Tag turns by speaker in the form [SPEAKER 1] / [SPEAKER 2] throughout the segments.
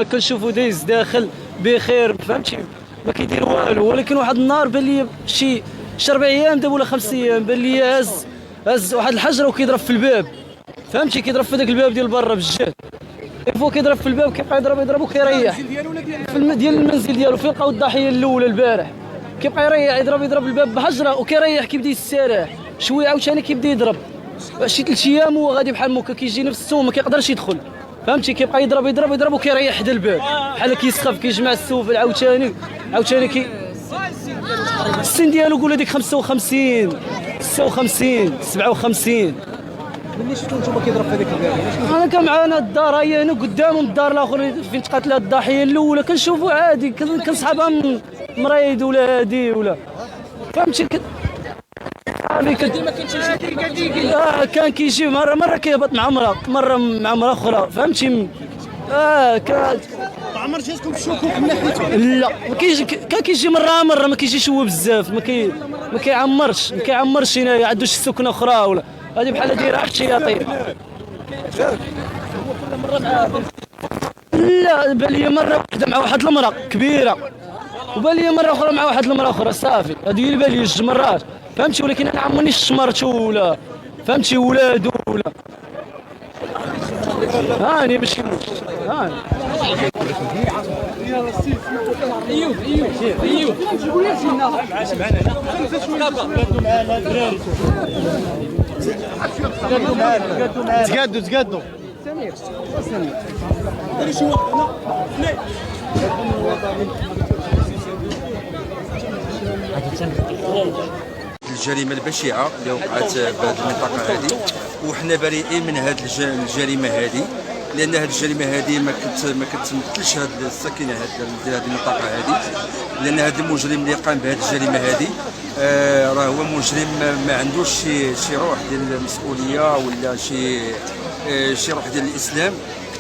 [SPEAKER 1] كنشوفو دايز داخل بخير، فهمتي؟ ما كيدير والو، ولكن واحد النهار بان لي شي 4 ايام دابا ولا 5 ايام بان لي هز واحد الحجره وكيضرب في الباب، فهمتي؟ كيضرب في داك الباب ديال برا بالجهد، فوق كيضرب في الباب كيبقى يضرب وكيريح في ديال المنزل ديالو فين لقاو الضحيه الاولى البارح. كيبقى يريح يضرب الباب بحجره وكيريح، كيبدا يستراح شويه عاوتاني كيبدا يضرب شي 3 ايام وهو غادي بحال هكا كيجي نفس السوم ما كيقدرش يدخل، فهمتي؟ كيبقى يضرب وكيريح حدا الباب بحال كيسخف كيجمع السوفل عاوتاني السن ديالو قول هذيك 55 56 57.
[SPEAKER 2] ملي شفتو نتوما كيضرب في هذاك الباب
[SPEAKER 1] انا كان معانا الدار هي هنا قدام الدار الاخر فين تقاتلات الضحيه الاولى كنشوفوا عادي كنصحابها مريض ولا هادي ولا، فهمتي؟
[SPEAKER 2] ديما كيمشي
[SPEAKER 1] كان كيجي مره كيهبط مع مره مع مرة اخرى، فهمتي؟
[SPEAKER 2] ما عمر جاتكم الشكوك من ناحيته؟
[SPEAKER 1] لا كان كيجي مره ما كيجيش هو بزاف، ما كيعمرش هنايا، عنده شي سكنه اخرى ولا هذه بحال دايره واحد الشياطين. لا بان لي مره واحده مع واحد المراه كبيره، وبان لي مره اخرى مع واحد المراه اخرى صافي، هذه اللي بان لي 2 مرات، فهمتي؟ ولكن انا عمرني شمرته ولا، فهمتي؟ ولادو ولا هاني ماشي هاني ايوب
[SPEAKER 2] تقادوا
[SPEAKER 3] الجريمه البشعه اللي وقعت في هذه المنطقه هذه، وحنا بريئين من هذه الجريمه هذه، لان هذه الجريمه هذه ما كتمثلش هذه الساكنه هذه المنطقه هذه، لان هذا المجرم اللي قام بهذه الجريمه هذه راه هو مجرم ما عندوش شي روح ديال المسؤوليه ولا شي روح ديال الاسلام.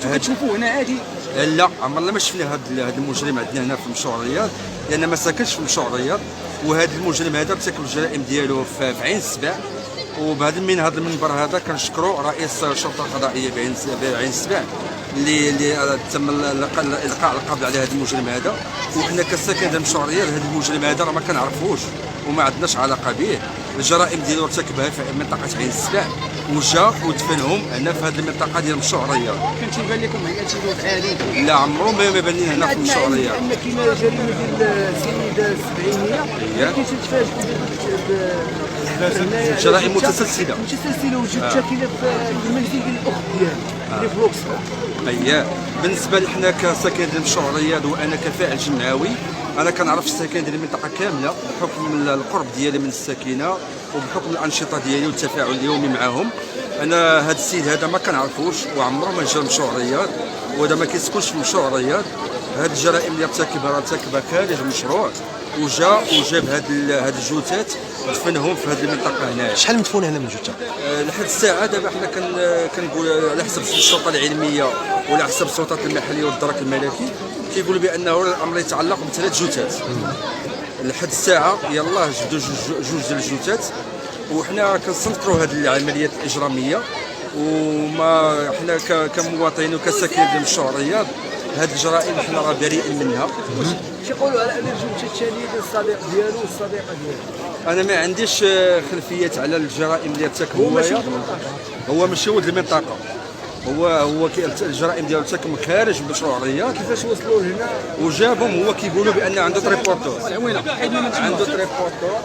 [SPEAKER 2] كنتو كتشوفوه هنا عادي؟
[SPEAKER 3] لا عمرنا ما شفنا هذا المجرم عندنا هنا في مشروع الرياض، لان ما ساكنش في مشروع الرياض، وهذا المجرم هذا ارتكب الجرائم ديالو في عين السبع. وبهذا هذا المنبر هذا كنشكروا رئيس الشرطه القضائيه بعين السبع اللي تم القاء القبض على هذا المجرم هذا. وحنا كساكن ديال مشروع الرياض هذا المجرم هذا راه ما كنعرفوش وما عندناش علاقه به، الجرائم ديالو ارتكبها في منطقه عين السبع وجا ودفنهم هنا في هذه المنطقه ديال مشروع الرياض.
[SPEAKER 2] كان تيبان لكم هنا شي لوط عالي؟
[SPEAKER 3] لا عمرو ما بان لنا هنا في مشروع الرياض.
[SPEAKER 2] ان كاينه جريمه ديال السيده السبعينيه كيتفاجئ
[SPEAKER 3] جرائم متسلسله
[SPEAKER 2] وجدتها كاينه في المنزل ديال الاخت ديالي اللي في لوكسفورد.
[SPEAKER 3] اييه بالنسبه لحنا كساكن ديال مشروع الرياض وانا كفاعل جمعوي، انا كنعرف السكن ديال المنطقه كامله بحكم القرب ديالي من الساكنه وبحكم الانشطه ديالي والتفاعل اليومي معهم. انا هذا السيد هذا ما كنعرفوش وعمره ما جا مشروع الرياض، وهذا ما كيسكنش في مشروع الرياض. هذه الجرائم اللي ارتكبها خارج المشروع وجاب هاد الجثث دفنهم في هذه المنطقه هنا.
[SPEAKER 2] شحال مدفون هنا من جثه؟
[SPEAKER 3] لحد الساعه دابا حنا كنقول على حسب السلطه العلميه وعلى حسب السلطات المحليه والدرك الملكي كيقولوا بانه الامر يتعلق ب3 جثث. لحد الساعه يلاه جبدوا جوج ديال الجثث، وحنا كنستنكروا هذه العمليات الاجراميه، وما حنا كمواطنين وكساكنين ديال مشروع الرياض هذه الجرائم حنا راه بريئين منها.
[SPEAKER 2] كيقولوا على ان الجثه الثانيه ديال الصديق ديالو والصديقه ديالو.
[SPEAKER 3] انا ما عنديش خلفيات على الجرائم اللي ارتكبوها. هو ماشي ولد المنطقه، هو الجرائم ديالو ارتكب خارج مشروع الرياض.
[SPEAKER 2] كيفاش وصلوا لهنا؟
[SPEAKER 3] وجابهم هو كيقولوا بان عنده تريبورتور. عنده تريبورتور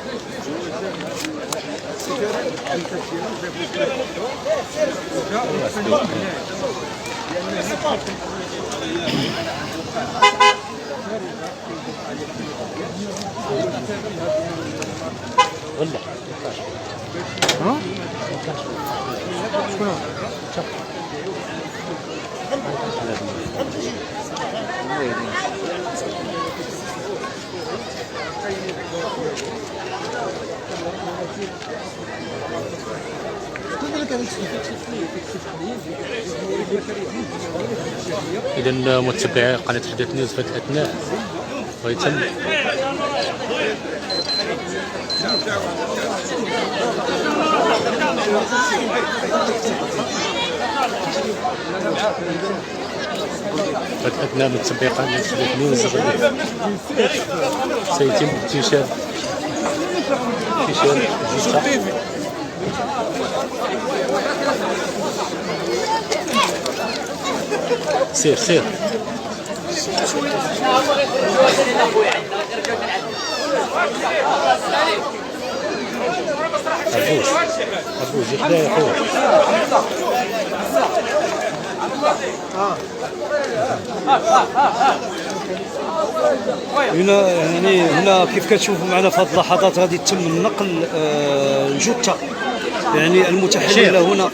[SPEAKER 2] والله ها؟ شكون
[SPEAKER 4] إذا متابعي قناة حدث نيوز في هذه الأثناء ويتم أثناء من تطبيقات تحديث نيوز غدا سيتم انتشار جثة سير عبوس يخدا يا خويا
[SPEAKER 2] هنا كيف كتشوفوا معنا في هذه اللحظات غادي يتم النقل الجثه، يعني المتحلله هنا